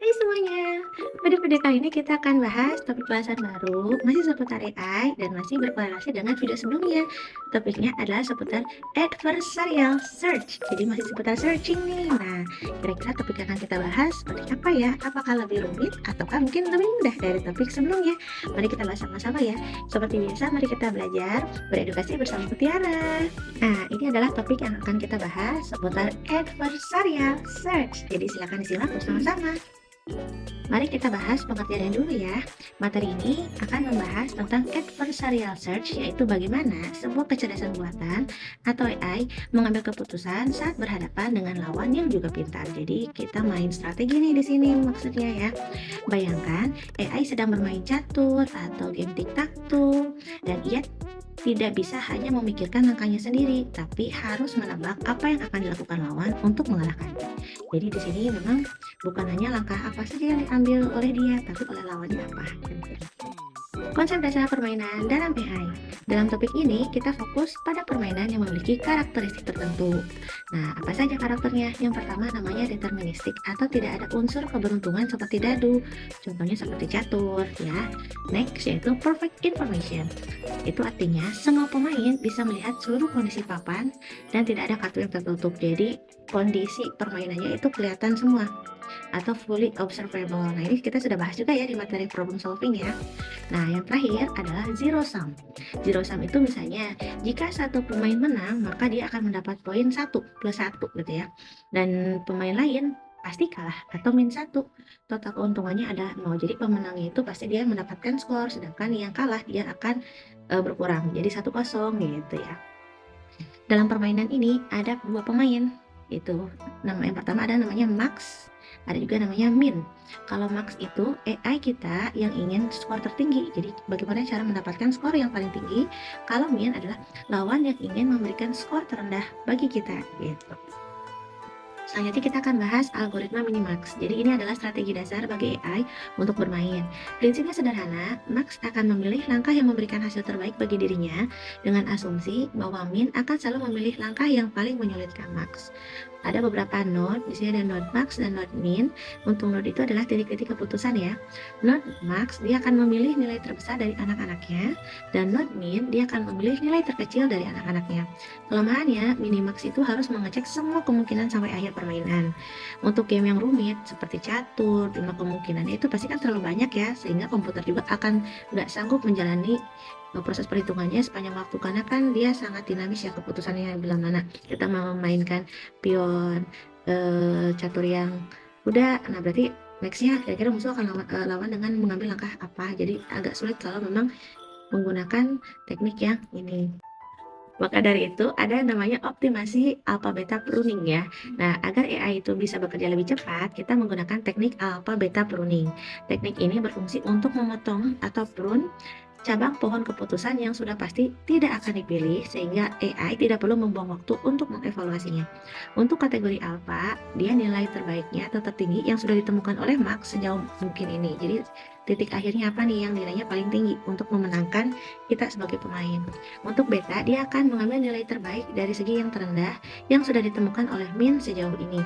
Hai semuanya, pada video kali ini kita akan bahas topik bahasan baru masih seputar AI dan masih berkorelasi dengan video sebelumnya. Topiknya adalah seputar adversarial search, jadi masih seputar searching nih. Nah, kira-kira topik yang akan kita bahas seperti apa ya? Apakah lebih rumit ataukah mungkin lebih mudah dari topik sebelumnya? Mari kita bahas sama-sama ya. Seperti biasa, mari kita belajar beredukasi bersama Mutiara. Nah, ini adalah topik yang akan kita bahas seputar adversarial search. Jadi silakan disimak bersama-sama. Mari kita bahas pengertiannya dulu ya. Materi ini akan membahas tentang adversarial search, yaitu bagaimana sebuah kecerdasan buatan atau AI mengambil keputusan saat berhadapan dengan lawan yang juga pintar. Jadi kita main strategi nih di sini maksudnya ya. Bayangkan AI sedang bermain catur atau game tic-tac-toe dan ia tidak bisa hanya memikirkan langkahnya sendiri, tapi harus menebak apa yang akan dilakukan lawan untuk mengalahkannya. Jadi di sini memang bukan hanya langkah apa saja yang diambil oleh dia, tapi oleh lawannya apa. Konsep dasar permainan dalam AI. Dalam topik ini, kita fokus pada permainan yang memiliki karakteristik tertentu. Nah, apa saja karakternya? Yang pertama namanya deterministik atau tidak ada unsur keberuntungan seperti dadu. Contohnya seperti catur, ya. Next, yaitu perfect information. Itu artinya semua pemain bisa melihat seluruh kondisi papan dan tidak ada kartu yang tertutup. Jadi, kondisi permainannya itu kelihatan semua atau fully observable. Nah, ini kita sudah bahas juga ya di materi problem solving ya. Nah, yang terakhir adalah zero sum. Zero sum itu misalnya jika satu pemain menang, maka dia akan mendapat poin 1 plus 1 gitu ya. Dan pemain lain pasti kalah atau min 1. Total keuntungannya adalah 0. Jadi pemenangnya itu pasti dia mendapatkan skor, sedangkan yang kalah dia akan berkurang. Jadi 1-0 gitu ya. Dalam permainan ini ada dua pemain. Itu nama yang pertama ada namanya Max, ada juga namanya Min. Kalau Max itu AI kita yang ingin skor tertinggi. Jadi bagaimana cara mendapatkan skor yang paling tinggi? Kalau Min adalah lawan yang ingin memberikan skor terendah bagi kita gitu. Selanjutnya kita akan bahas algoritma minimax. Jadi ini adalah strategi dasar bagi AI untuk bermain. Prinsipnya sederhana, Max akan memilih langkah yang memberikan hasil terbaik bagi dirinya dengan asumsi bahwa Min akan selalu memilih langkah yang paling menyulitkan Max. Ada beberapa node, di sini ada node max dan node min. Untuk node itu adalah titik-titik keputusan ya. Node max dia akan memilih nilai terbesar dari anak-anaknya, dan node min dia akan memilih nilai terkecil dari anak-anaknya. Kelemahannya, minimax itu harus mengecek semua kemungkinan sampai akhir permainan. Untuk game yang rumit seperti catur, jumlah kemungkinannya itu pasti kan terlalu banyak ya, sehingga komputer juga akan nggak sanggup menjalani proses perhitungannya sepanjang waktu, karena kan dia sangat dinamis ya keputusannya. Bila mana kita mau memainkan pion catur yang kuda, nah berarti nextnya kira-kira musuh akan lawan dengan mengambil langkah apa. Jadi agak sulit kalau memang menggunakan teknik yang ini. Maka dari itu ada namanya optimasi alpha beta pruning ya. Nah, agar AI itu bisa bekerja lebih cepat, kita menggunakan teknik alpha beta pruning. Teknik ini berfungsi untuk memotong atau prune cabang pohon keputusan yang sudah pasti tidak akan dipilih, sehingga AI tidak perlu membuang waktu untuk mengevaluasinya. Untuk kategori alpha, dia nilai terbaiknya atau tertinggi yang sudah ditemukan oleh Max sejauh mungkin ini. Jadi titik akhirnya apa nih yang nilainya paling tinggi untuk memenangkan kita sebagai pemain. Untuk beta, dia akan mengambil nilai terbaik dari segi yang terendah yang sudah ditemukan oleh min sejauh ini.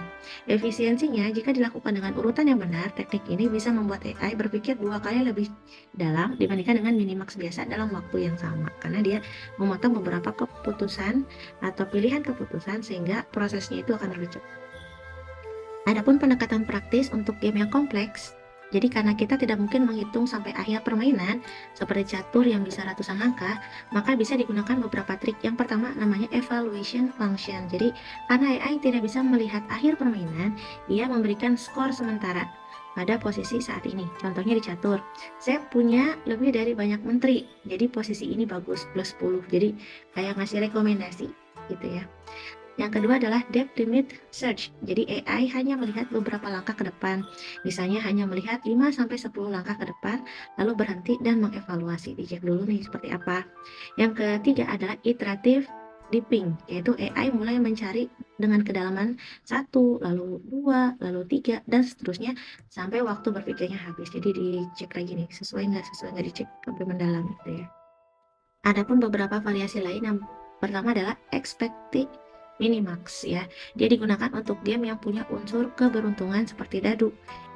Efisiensinya, jika dilakukan dengan urutan yang benar, teknik ini bisa membuat AI berpikir 2 kali lebih dalam dibandingkan dengan minimax biasa dalam waktu yang sama, karena dia memotong beberapa keputusan atau pilihan keputusan sehingga prosesnya itu akan lebih cepat. Adapun pendekatan praktis untuk game yang kompleks, jadi karena kita tidak mungkin menghitung sampai akhir permainan seperti catur yang bisa ratusan angka, maka bisa digunakan beberapa trik. Yang pertama namanya evaluation function. Jadi karena AI tidak bisa melihat akhir permainan, ia memberikan skor sementara pada posisi saat ini. Contohnya di catur, saya punya lebih dari banyak menteri, jadi posisi ini bagus, plus 10. Jadi kayak ngasih rekomendasi gitu ya. Yang kedua adalah depth limit search. Jadi AI hanya melihat beberapa langkah ke depan. Misalnya hanya melihat 5-10 langkah ke depan, lalu berhenti dan mengevaluasi. Dicek dulu nih seperti apa. Yang ketiga adalah iterative deeping, yaitu AI mulai mencari dengan kedalaman 1, lalu 2, lalu 3, dan seterusnya sampai waktu berpikirnya habis. Jadi dicek lagi nih, sesuai nggak dicek sampai mendalam gitu ya. Adapun beberapa variasi lain yang pertama adalah expected minimax ya. Dia digunakan untuk game yang punya unsur keberuntungan seperti dadu.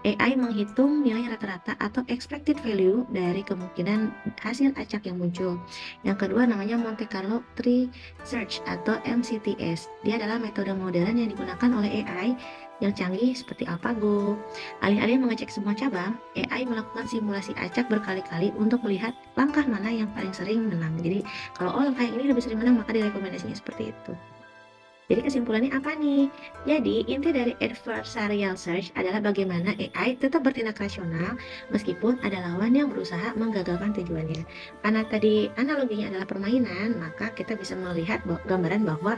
AI menghitung nilai rata-rata atau expected value dari kemungkinan hasil acak yang muncul. Yang kedua namanya Monte Carlo Tree Search atau MCTS. Dia adalah metode modern yang digunakan oleh AI yang canggih seperti AlphaGo. Alih-alih mengecek semua cabang, AI melakukan simulasi acak berkali-kali untuk melihat langkah mana yang paling sering menang. Jadi kalau langkah yang ini lebih sering menang maka direkomendasinya seperti itu. Jadi kesimpulannya apa nih? Jadi inti dari adversarial search adalah bagaimana AI tetap bertindak rasional meskipun ada lawan yang berusaha menggagalkan tujuannya. Karena tadi analoginya adalah permainan, maka kita bisa melihat gambaran bahwa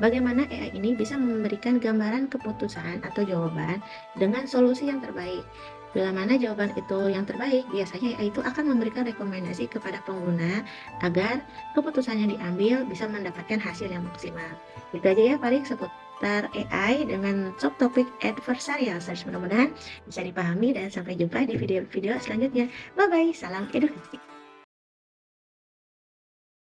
bagaimana AI ini bisa memberikan gambaran keputusan atau jawaban dengan solusi yang terbaik. Bila mana jawaban itu yang terbaik, biasanya AI itu akan memberikan rekomendasi kepada pengguna agar keputusan yang diambil bisa mendapatkan hasil yang maksimal. Itu aja ya paling seputar AI dengan subtopik adversarial search. Mudah-mudahan bisa dipahami dan sampai jumpa di video-video selanjutnya. Bye bye, salam edukasi.